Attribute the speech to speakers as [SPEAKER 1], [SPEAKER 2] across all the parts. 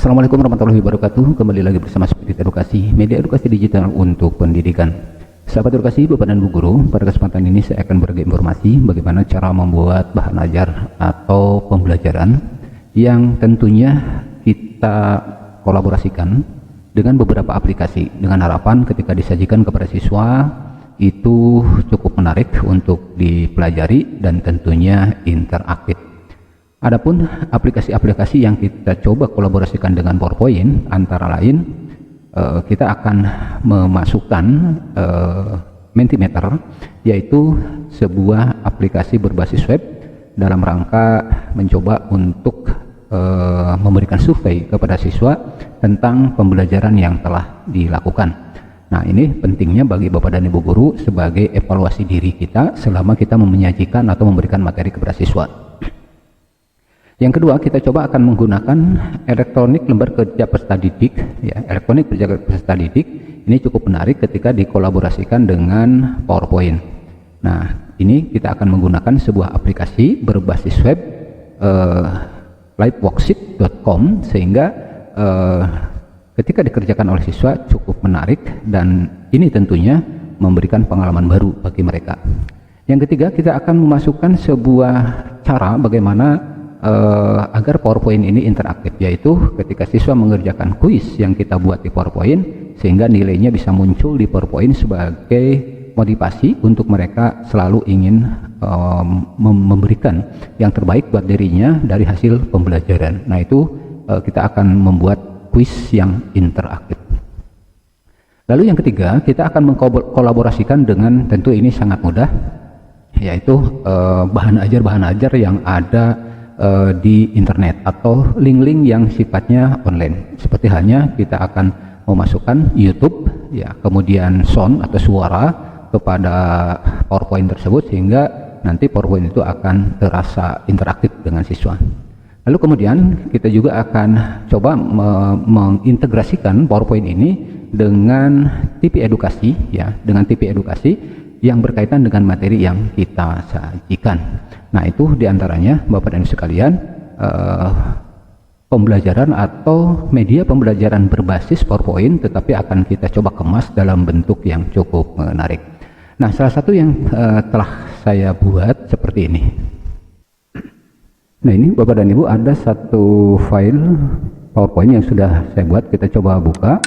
[SPEAKER 1] Assalamualaikum warahmatullahi wabarakatuh. Kembali lagi bersama Spirit Edukasi, media edukasi digital untuk pendidikan. Sahabat edukasi, Bapak dan Bu Guru, pada kesempatan ini saya akan berbagi informasi bagaimana cara membuat bahan ajar atau pembelajaran yang tentunya kita kolaborasikan dengan beberapa aplikasi, dengan harapan ketika disajikan kepada siswa itu cukup menarik untuk dipelajari dan tentunya interaktif. Adapun aplikasi-aplikasi yang kita coba kolaborasikan dengan PowerPoint antara lain kita akan memasukkan Mentimeter, yaitu sebuah aplikasi berbasis web dalam rangka mencoba untuk memberikan survei kepada siswa tentang pembelajaran yang telah dilakukan. Nah, ini pentingnya bagi Bapak dan Ibu Guru sebagai evaluasi diri kita selama kita menyajikan atau memberikan materi kepada siswa. Yang kedua, kita coba akan menggunakan elektronik lembar kerja peserta didik. Ya, elektronik kerja peserta didik ini cukup menarik ketika dikolaborasikan dengan PowerPoint. Nah, ini kita akan menggunakan sebuah aplikasi berbasis web liveworksheet.com sehingga ketika dikerjakan oleh siswa cukup menarik dan ini tentunya memberikan pengalaman baru bagi mereka. Yang ketiga, kita akan memasukkan sebuah cara bagaimana agar PowerPoint ini interaktif, yaitu ketika siswa mengerjakan kuis yang kita buat di PowerPoint sehingga nilainya bisa muncul di PowerPoint sebagai motivasi untuk mereka selalu ingin memberikan yang terbaik buat dirinya dari hasil pembelajaran. Nah, itu kita akan membuat kuis yang interaktif. Lalu yang ketiga, kita akan mengkolaborasikan dengan, tentu ini sangat mudah, yaitu bahan ajar yang ada di internet atau link-link yang sifatnya online. Seperti halnya kita akan memasukkan YouTube, ya, kemudian sound atau suara kepada PowerPoint tersebut sehingga nanti PowerPoint itu akan terasa interaktif dengan siswa. Lalu kemudian kita juga akan coba mengintegrasikan PowerPoint ini dengan TV edukasi, ya, dengan TV edukasi yang berkaitan dengan materi yang kita sajikan. Nah, itu diantaranya Bapak dan Ibu sekalian pembelajaran atau media pembelajaran berbasis PowerPoint, tetapi akan kita coba kemas dalam bentuk yang cukup menarik. Nah, salah satu yang telah saya buat seperti ini. Nah, ini Bapak dan Ibu ada satu file PowerPoint yang sudah saya buat, kita coba buka.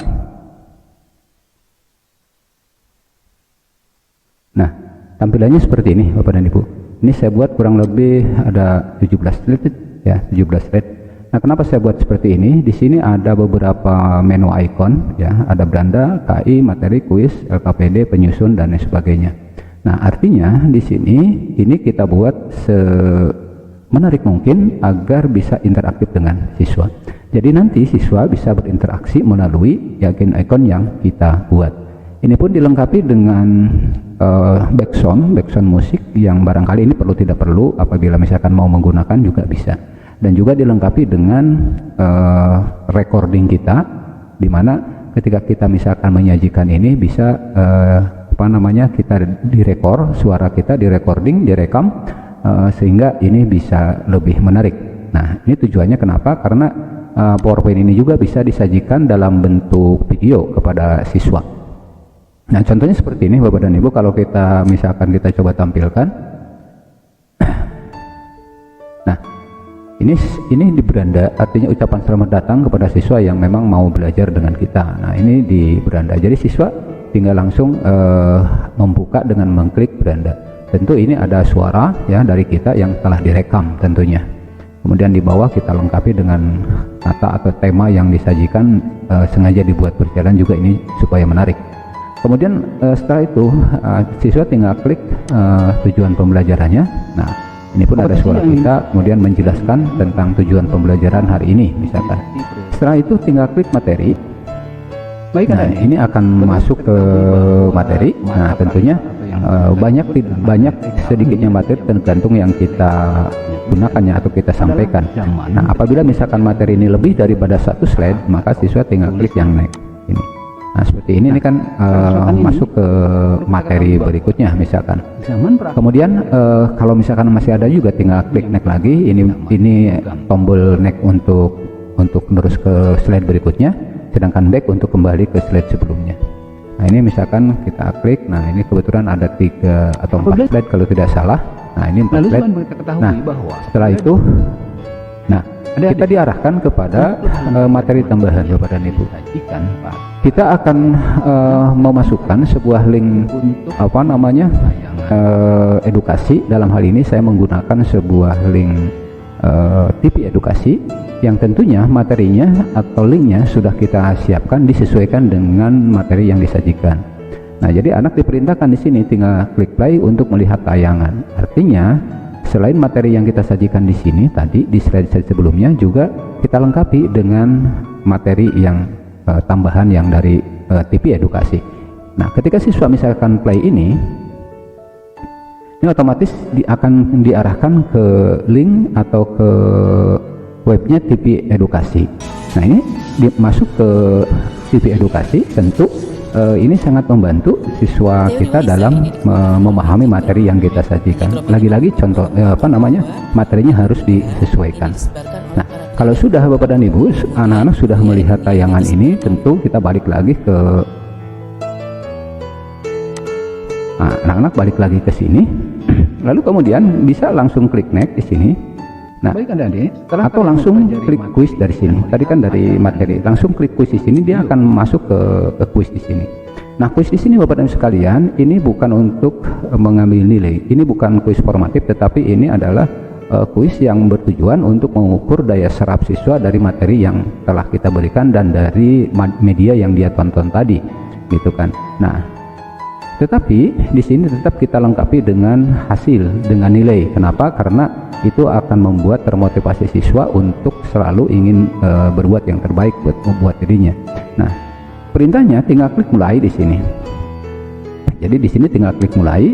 [SPEAKER 1] Nah, tampilannya seperti ini Bapak dan Ibu. Ini saya buat kurang lebih ada 17 slide, ya, 17 slide. Nah, kenapa saya buat seperti ini? Di sini ada beberapa menu icon, ya, ada beranda, KI, materi, kuis, LKPD, penyusun dan lain sebagainya. Nah, artinya di sini ini kita buat semenarik mungkin agar bisa interaktif dengan siswa. Jadi nanti siswa bisa berinteraksi melalui icon yang kita buat. Ini pun dilengkapi dengan background musik yang barangkali ini tidak perlu apabila misalkan mau menggunakan juga bisa, dan juga dilengkapi dengan recording kita, dimana ketika kita misalkan menyajikan ini bisa kita direkor, suara kita direcording, direkam sehingga ini bisa lebih menarik. Nah, ini tujuannya kenapa? Karena PowerPoint ini juga bisa disajikan dalam bentuk video kepada siswa. Nah, contohnya seperti ini Bapak dan Ibu, kalau kita misalkan kita coba tampilkan. Nah, ini di beranda, artinya ucapan selamat datang kepada siswa yang memang mau belajar dengan kita. Nah, ini di beranda, jadi siswa tinggal langsung membuka dengan mengklik beranda. Tentu ini ada suara, ya, dari kita yang telah direkam tentunya. Kemudian di bawah kita lengkapi dengan kata atau tema yang disajikan, sengaja dibuat berjalan juga ini supaya menarik. Kemudian setelah itu siswa tinggal klik tujuan pembelajarannya. Nah, ini pun ada suara kita kemudian menjelaskan tentang tujuan pembelajaran hari ini misalkan. Setelah itu tinggal klik materi. Nah, ini akan masuk ke materi. Nah, tentunya banyak sedikitnya materi tergantung yang kita gunakannya atau kita sampaikan. Nah, apabila misalkan materi ini lebih daripada satu slide, maka siswa tinggal klik yang next ini. Nah, seperti ini kan masuk ke materi berikutnya misalkan. Kemudian kalau misalkan masih ada juga tinggal klik next lagi. Ini tombol next untuk untuk terus ke slide berikutnya, sedangkan back untuk kembali ke slide sebelumnya. Nah ini misalkan kita klik, nah ini kebetulan ada 3 atau 4 slide kalau tidak salah. Nah ini 4 slide. Nah setelah itu, nah kita diarahkan kepada materi tambahan Bapak dan Ibu. Kita akan memasukkan sebuah link apa namanya edukasi. Dalam hal ini saya menggunakan sebuah link TV edukasi yang tentunya materinya atau linknya sudah kita siapkan disesuaikan dengan materi yang disajikan. Nah, jadi anak diperintahkan di sini tinggal klik play untuk melihat tayangan. Artinya, selain materi yang kita sajikan di sini tadi di slide-slide sebelumnya, juga kita lengkapi dengan materi yang tambahan yang dari TV edukasi. Nah, ketika siswa misalkan play ini otomatis akan diarahkan ke link atau ke webnya TV edukasi. Nah, ini masuk ke TV edukasi, tentu ini sangat membantu siswa kita dalam memahami materi yang kita sajikan. Lagi-lagi contoh materinya harus disesuaikan. Nah, kalau sudah Bapak dan Ibu, anak-anak sudah melihat tayangan ini, tentu kita balik lagi ke anak-anak balik lagi ke sini, lalu kemudian bisa langsung klik next di sini. Nah, atau langsung klik kuis dari sini. Tadi kan dari materi, langsung klik kuis di sini, dia akan masuk ke kuis di sini. Nah, kuis di sini Bapak dan sekalian, ini bukan untuk mengambil nilai. Ini bukan kuis formatif, tetapi ini adalah kuis yang bertujuan untuk mengukur daya serap siswa dari materi yang telah kita berikan dan dari media yang dia tonton tadi, gitu kan. Nah, tetapi di sini tetap kita lengkapi dengan hasil, dengan nilai. Kenapa? Karena itu akan membuat termotivasi siswa untuk selalu ingin berbuat yang terbaik buat membuat dirinya. Nah, perintahnya tinggal klik mulai di sini. Jadi di sini tinggal klik mulai,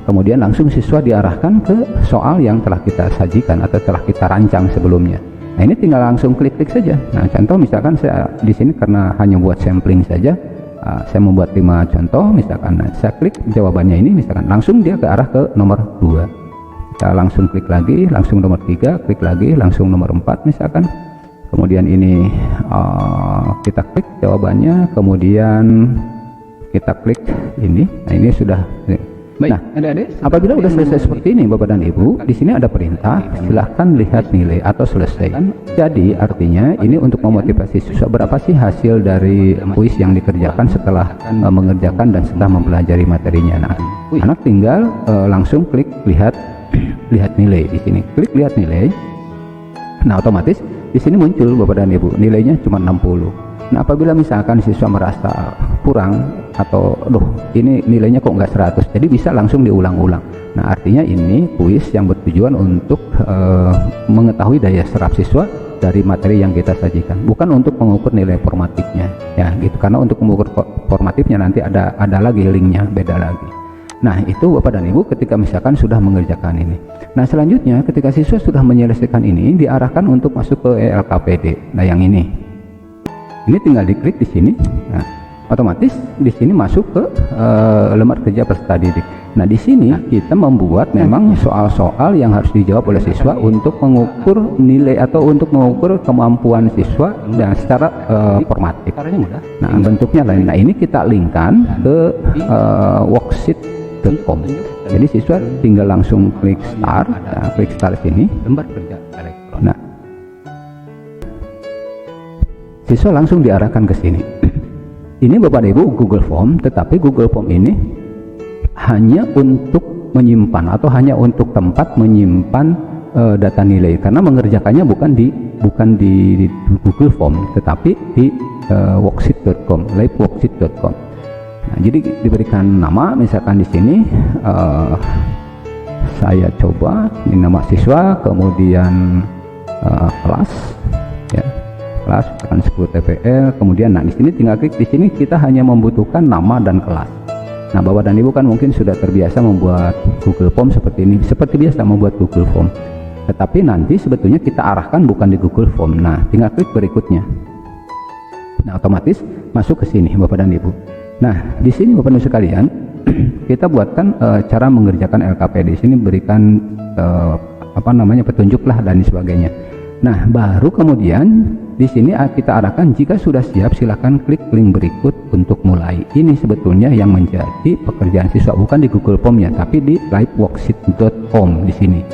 [SPEAKER 1] kemudian langsung siswa diarahkan ke soal yang telah kita sajikan atau telah kita rancang sebelumnya. Nah, ini tinggal langsung klik-klik saja. Nah, contoh misalkan saya di sini karena hanya buat sampling saja, saya membuat 5 contoh. Misalkan saya klik jawabannya ini, misalkan langsung dia ke arah ke nomor 2. Kita langsung klik lagi, langsung nomor 3, klik lagi, langsung nomor 4 misalkan. Kemudian ini kita klik jawabannya, kemudian kita klik ini. Nah, ini sudah. Nah, apabila sudah selesai seperti ini Bapak dan Ibu, di sini ada perintah, silahkan lihat nilai atau selesai. Jadi artinya ini untuk memotivasi siswa, berapa sih hasil dari kuis yang dikerjakan setelah mengerjakan dan setelah mempelajari materinya. Nah, anak tinggal langsung klik lihat nilai di sini. Klik lihat nilai. Nah, otomatis di sini muncul Bapak dan Ibu, nilainya cuma 60. Nah, apabila misalkan siswa merasa kurang atau ini nilainya kok nggak 100, jadi bisa langsung diulang-ulang. Nah, artinya ini kuis yang bertujuan untuk mengetahui daya serap siswa dari materi yang kita sajikan, bukan untuk mengukur nilai formatifnya ya gitu, karena untuk mengukur formatifnya nanti ada lagi linknya, beda lagi. Nah, itu Bapak dan Ibu ketika misalkan sudah mengerjakan ini. Nah, selanjutnya ketika siswa sudah menyelesaikan ini, diarahkan untuk masuk ke LKPD. Nah, yang ini tinggal diklik di sini. Nah, otomatis di sini masuk ke lembar kerja peserta didik. Nah, di sini kita membuat memang soal-soal yang harus dijawab oleh siswa untuk mengukur nilai atau untuk mengukur kemampuan siswa dan secara formatif. Nah, bentuknya lain. Nah, ini kita linkkan ke worksheet.com. Jadi siswa tinggal langsung klik start, klik start sini, lembar kerja elektron. Nah, siswa langsung diarahkan ke sini. Ini Bapak Ibu Google Form, tetapi Google Form ini hanya untuk menyimpan atau hanya untuk tempat menyimpan data nilai, karena mengerjakannya bukan di Google Form, tetapi di worksheet.com, liveworksheet.com. Nah, jadi diberikan nama, misalkan di sini saya coba ini nama siswa, kemudian kelas ya. Kelas akan 10 TPL, kemudian nah di sini tinggal klik di sini, kita hanya membutuhkan nama dan kelas. Nah, Bapak dan Ibu kan mungkin sudah terbiasa membuat Google Form seperti ini, seperti biasa membuat Google Form. Tetapi nanti sebetulnya kita arahkan bukan di Google Form. Nah, tinggal klik berikutnya. Nah, otomatis masuk ke sini Bapak dan Ibu. Nah, di sini Bapak dan Ibu sekalian, kita buatkan cara mengerjakan LKPD. Di sini berikan petunjuk lah dan sebagainya. Nah, baru kemudian di sini kita arahkan jika sudah siap silakan klik link berikut untuk mulai. Ini sebetulnya yang menjadi pekerjaan siswa, bukan di Google Form ya, tapi di liveworksheet.com di sini.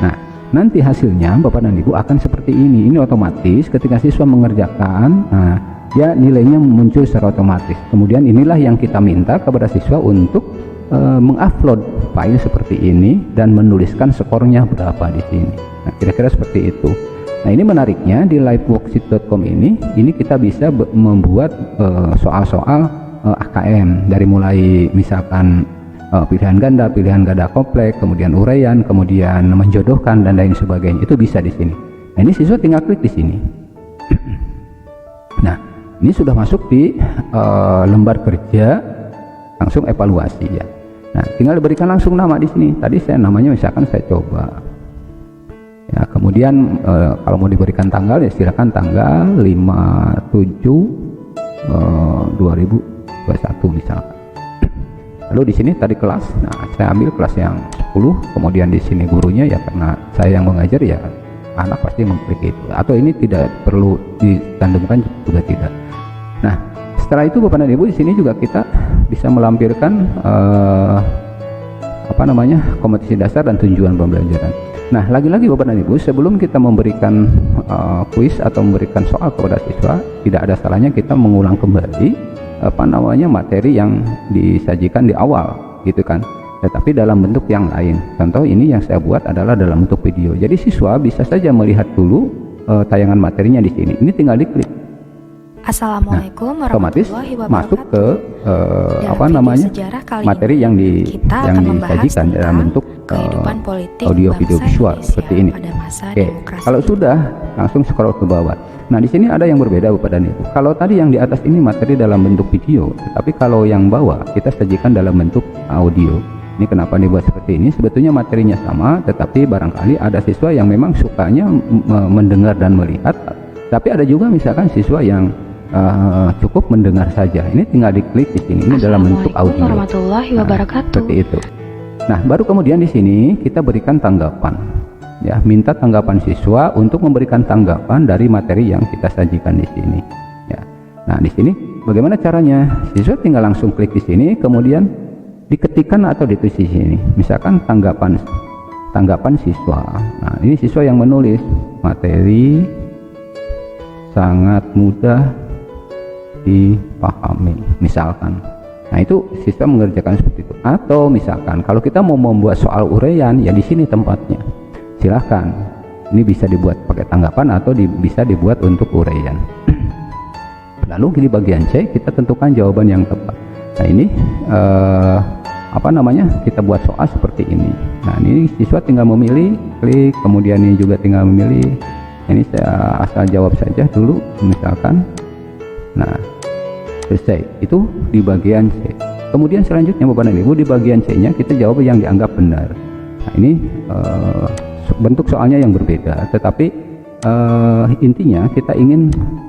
[SPEAKER 1] Nah, nanti hasilnya Bapak dan Ibu akan seperti ini. Ini otomatis ketika siswa mengerjakan, nah, ya nilainya muncul secara otomatis. Kemudian inilah yang kita minta kepada siswa untuk mengupload file seperti ini dan menuliskan skornya berapa di sini. Nah, kira-kira seperti itu. Nah, ini menariknya di liveworksheet.com ini kita bisa membuat soal-soal AKM dari mulai misalkan pilihan ganda kompleks, kemudian uraian, kemudian menjodohkan dan lain sebagainya. Itu bisa di sini. Nah, ini siswa tinggal klik di sini. Nah, ini sudah masuk di lembar kerja langsung evaluasi ya. Nah, tinggal diberikan langsung nama di sini. Tadi saya namanya misalkan saya coba. Ya, kemudian kalau mau diberikan tanggal ya silakan tanggal 5/7/2021 misalkan. Lalu di sini tadi kelas. Nah, saya ambil kelas yang 10, kemudian di sini gurunya ya karena saya yang mengajar ya anak pasti mengklik itu. Atau ini tidak perlu dicantumkan juga tidak. Nah, setelah itu Bapak dan Ibu di sini juga kita bisa melampirkan kompetisi dasar dan tujuan pembelajaran. Nah, lagi-lagi Bapak dan Ibu, sebelum kita memberikan kuis atau memberikan soal kepada siswa, tidak ada salahnya kita mengulang kembali materi yang disajikan di awal, gitu kan. Tetapi dalam bentuk yang lain. Contoh ini yang saya buat adalah dalam bentuk video. Jadi siswa bisa saja melihat dulu tayangan materinya di sini. Ini tinggal diklik.
[SPEAKER 2] Assalamualaikum
[SPEAKER 1] otomatis
[SPEAKER 2] warahmatullahi
[SPEAKER 1] masuk ke
[SPEAKER 2] wabarakatuh.
[SPEAKER 1] materi yang disajikan dalam bentuk audio video visual seperti ini. Oke, kalau sudah langsung scroll ke bawah. Nah, di sini ada yang berbeda Bapak dan Ibu. Kalau tadi yang di atas ini materi dalam bentuk video, tetapi kalau yang bawah kita sajikan dalam bentuk audio. Ini kenapa dibuat seperti ini? Sebetulnya materinya sama, tetapi barangkali ada siswa yang memang sukanya mendengar dan melihat, tapi ada juga misalkan siswa yang cukup mendengar saja. Ini tinggal diklik di sini. Ini dalam bentuk audio.
[SPEAKER 2] Warahmatullahi wabarakatuh.
[SPEAKER 1] Seperti itu. Nah, baru kemudian di sini kita berikan tanggapan. Ya, minta tanggapan siswa untuk memberikan tanggapan dari materi yang kita sajikan di sini. Ya. Nah, di sini bagaimana caranya? Siswa tinggal langsung klik di sini, kemudian diketikkan atau ditulis di sini. Misalkan tanggapan siswa. Nah, ini siswa yang menulis materi sangat mudah dipahami misalkan. Nah, itu siswa mengerjakan seperti itu. Atau misalkan kalau kita mau membuat soal uraian ya di sini tempatnya. Silahkan, ini bisa dibuat pakai tanggapan atau bisa dibuat untuk uraian. Lalu di bagian C kita tentukan jawaban yang tepat. Nah, ini kita buat soal seperti ini. Nah, ini siswa tinggal memilih, klik, kemudian ini juga tinggal memilih. Ini saya asal jawab saja dulu misalkan. Nah, selesai. Itu di bagian C. Kemudian selanjutnya Bapak dan Ibu, di bagian C nya kita jawab yang dianggap benar. Nah, ini bentuk soalnya yang berbeda, tetapi intinya kita ingin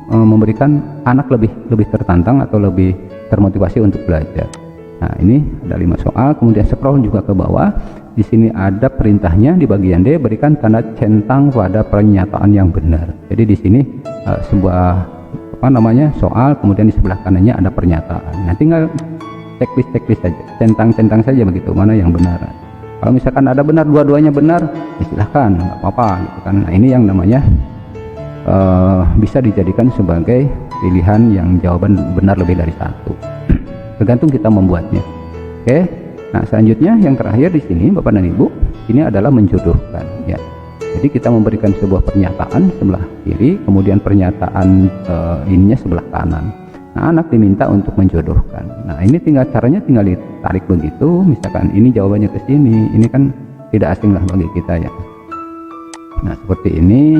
[SPEAKER 1] memberikan anak lebih tertantang atau lebih termotivasi untuk belajar. Nah, ini ada 5 soal, kemudian scroll juga ke bawah. Di sini ada perintahnya di bagian D, berikan tanda centang pada pernyataan yang benar. Jadi di sini sebuah soal, kemudian di sebelah kanannya ada pernyataan. Nah, tinggal checklist saja, centang saja begitu, mana yang benar. Kalau misalkan ada benar, dua-duanya benar, ya silahkan, nggak apa-apa gitu kan. Nah, ini yang namanya bisa dijadikan sebagai pilihan yang jawaban benar lebih dari satu. Tergantung kita membuatnya. Oke. Nah, selanjutnya yang terakhir di sini Bapak dan Ibu, ini adalah menjodohkan ya. Jadi kita memberikan sebuah pernyataan sebelah kiri, kemudian pernyataan ininya sebelah kanan. Nah, anak diminta untuk menjodohkan. Nah, ini caranya tinggal ditarik begitu. Misalkan ini jawabannya ke sini, ini kan tidak asing lah bagi kita ya. Nah, seperti ini.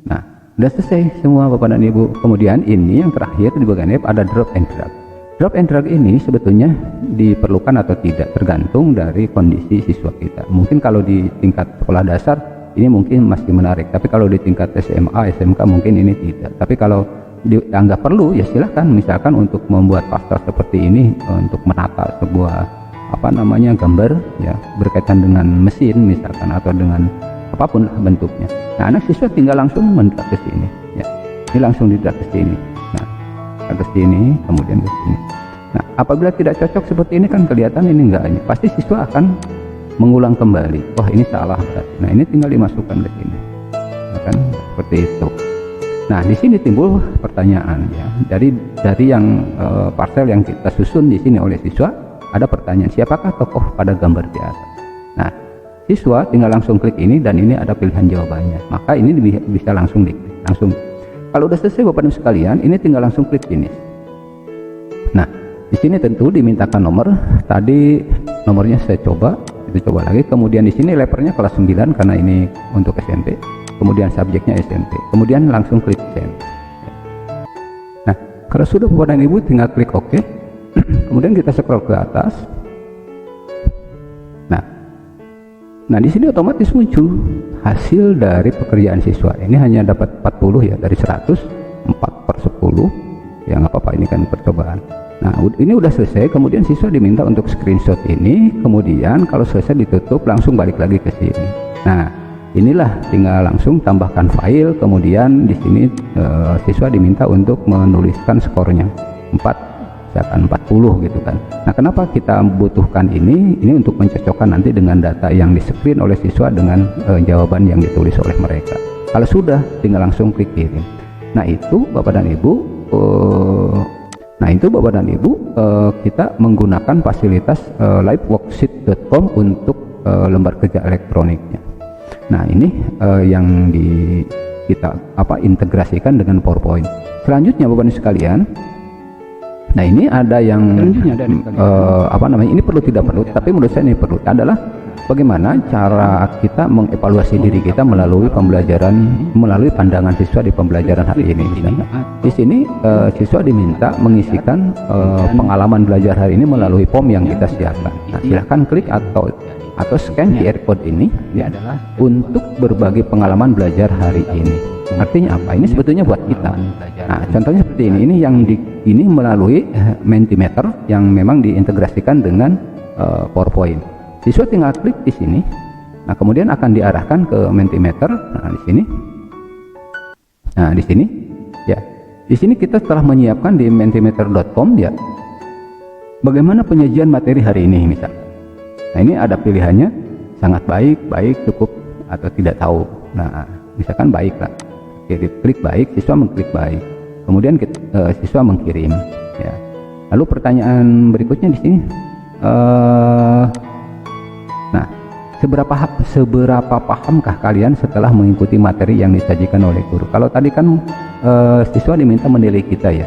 [SPEAKER 1] Nah, sudah selesai semua Bapak dan Ibu. Kemudian ini yang terakhir di bagian F ada drop and drag. Drop and drag ini sebetulnya diperlukan atau tidak tergantung dari kondisi siswa kita. Mungkin kalau di tingkat sekolah dasar ini mungkin masih menarik, tapi kalau di tingkat SMA, SMK mungkin ini tidak. Tapi kalau dianggap perlu ya silahkan, misalkan untuk membuat pastel seperti ini, untuk menata sebuah gambar ya berkaitan dengan mesin misalkan atau dengan apapun bentuknya. Nah, anak siswa tinggal langsung mendrag ke sini ya. Ini langsung di-drag ke sini. Nah, ke sini, kemudian ke sini. Nah, apabila tidak cocok seperti ini kan kelihatan ini enggak, ini pasti siswa akan mengulang kembali. Wah, ini salah berarti. Nah, ini tinggal dimasukkan ke sini. Nah, kan seperti itu. Nah, di sini timbul pertanyaan ya. Dari yang parcel yang kita susun di sini oleh siswa, ada pertanyaan, siapakah tokoh pada gambar di atas? Nah, siswa tinggal langsung klik ini dan ini ada pilihan jawabannya. Maka ini bisa langsung diklik. Langsung. Kalau udah selesai Bapak Ibu sekalian, ini tinggal langsung klik finish. Nah, di sini tentu dimintakan nomor. Tadi nomornya saya coba lagi. Kemudian di sini levelnya kelas 9 karena ini untuk SMP. Kemudian subjeknya SMP, kemudian langsung klik send. Nah, kalau sudah Bapak dan Ibu tinggal klik OK. Kemudian kita scroll ke atas. Nah di sini otomatis muncul hasil dari pekerjaan siswa. Ini hanya dapat 40 ya dari 100, 4/10. Ya nggak apa-apa, ini kan percobaan. Nah ini udah selesai. Kemudian siswa diminta untuk screenshot ini. Kemudian kalau selesai ditutup, langsung balik lagi ke sini. Nah, inilah tinggal langsung tambahkan file. Kemudian di sini siswa diminta untuk menuliskan skornya 40 gitu kan. Nah, kenapa kita butuhkan ini? Ini untuk mencocokkan nanti dengan data yang di-screen oleh siswa dengan jawaban yang ditulis oleh mereka. Kalau sudah, tinggal langsung klik kirim. Nah, itu Bapak dan Ibu kita menggunakan fasilitas liveworksheet.com untuk lembar kerja elektroniknya. Nah, ini yang kita integrasikan dengan PowerPoint. Selanjutnya Bapak Ibu sekalian, nah ini ada yang ini perlu tidak perlu, tapi menurut saya ini perlu, adalah bagaimana cara kita mengevaluasi diri kita melalui pembelajaran, melalui pandangan siswa di pembelajaran hari ini. Misalnya, di sini siswa diminta mengisikan pengalaman belajar hari ini melalui form yang kita siapkan. Nah, silahkan klik atau scan QR code ini ya, adalah untuk berbagi pengalaman belajar hari ini. Artinya apa? Ini sebetulnya buat kita. Nah, contohnya seperti ini yang ini melalui Mentimeter yang memang diintegrasikan dengan PowerPoint. Siswa tinggal klik di sini. Nah, kemudian akan diarahkan ke Mentimeter. Nah, di sini. Nah, di sini ya. Di sini kita telah menyiapkan di mentimeter.com ya. Bagaimana penyajian materi hari ini misalnya. Nah, ini ada pilihannya sangat baik, cukup atau tidak tahu. Nah, misalkan baik lah. Oke, klik baik, siswa mengklik baik. Kemudian siswa mengirim ya. Lalu pertanyaan berikutnya di sini. Nah, seberapa pahamkah kalian setelah mengikuti materi yang disajikan oleh guru? Kalau tadi kan siswa diminta menilai kita ya.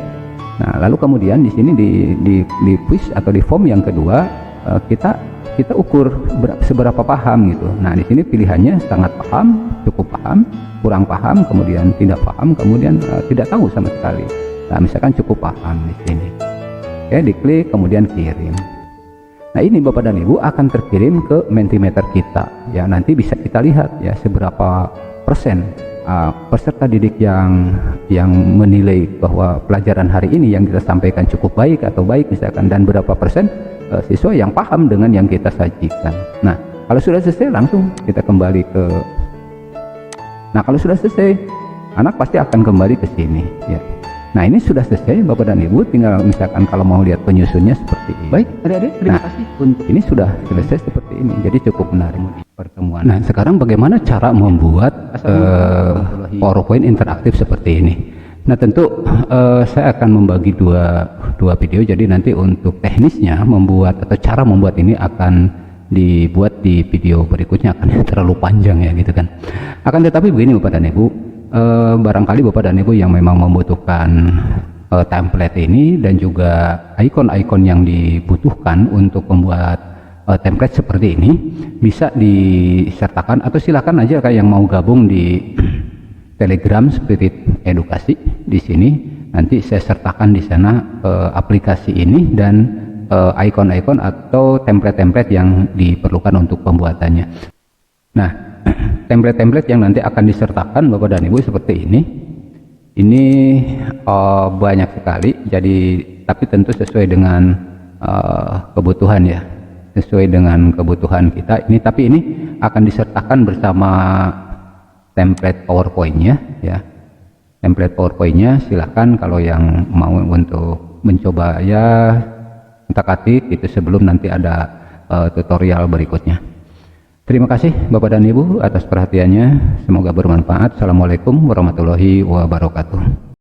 [SPEAKER 1] Nah, lalu kemudian di sini di quiz atau di form yang kedua kita ukur seberapa paham gitu. Nah, di sini pilihannya sangat paham, cukup paham, kurang paham, kemudian tidak paham, kemudian tidak tahu sama sekali. Nah, misalkan cukup paham di sini. Oke, diklik kemudian kirim. Nah, ini Bapak dan Ibu akan terkirim ke Mentimeter kita. Ya, nanti bisa kita lihat ya seberapa persen peserta didik yang menilai bahwa pelajaran hari ini yang kita sampaikan cukup baik atau baik misalkan, dan berapa persen siswa yang paham dengan yang kita sajikan. Nah, kalau sudah selesai langsung kita kembali ke. Nah, kalau sudah selesai, anak pasti akan kembali ke sini ya. Nah, ini sudah selesai Bapak dan Ibu, tinggal misalkan kalau mau lihat penyusunnya seperti ini. Baik, adik-adik, terima kasih. Untuk ini sudah selesai seperti ini. Jadi cukup menarik pertemuan. Nah, sekarang bagaimana cara membuat PowerPoint interaktif seperti ini? Nah, tentu saya akan membagi dua video. Jadi nanti untuk teknisnya membuat atau cara membuat ini akan dibuat di video berikutnya, akan terlalu panjang ya gitu kan. Akan tetapi begini Bapak dan Ibu, barangkali Bapak dan Ibu yang memang membutuhkan template ini dan juga ikon-ikon yang dibutuhkan untuk membuat template seperti ini bisa disertakan, atau silakan aja kayak yang mau gabung di Telegram Spirit Edukasi. Di sini nanti saya sertakan di sana aplikasi ini dan ikon-ikon atau template-template yang diperlukan untuk pembuatannya. Nah, template-template yang nanti akan disertakan Bapak dan Ibu seperti ini. Ini banyak sekali. Jadi tapi tentu sesuai dengan kebutuhan ya. Sesuai dengan kebutuhan kita ini, tapi ini akan disertakan bersama template PowerPoint-nya ya. template PowerPoint-nya silahkan kalau yang mau untuk mencoba ya utak-atik itu sebelum nanti ada tutorial berikutnya. Terima kasih Bapak dan Ibu atas perhatiannya, semoga bermanfaat. Assalamualaikum warahmatullahi wabarakatuh.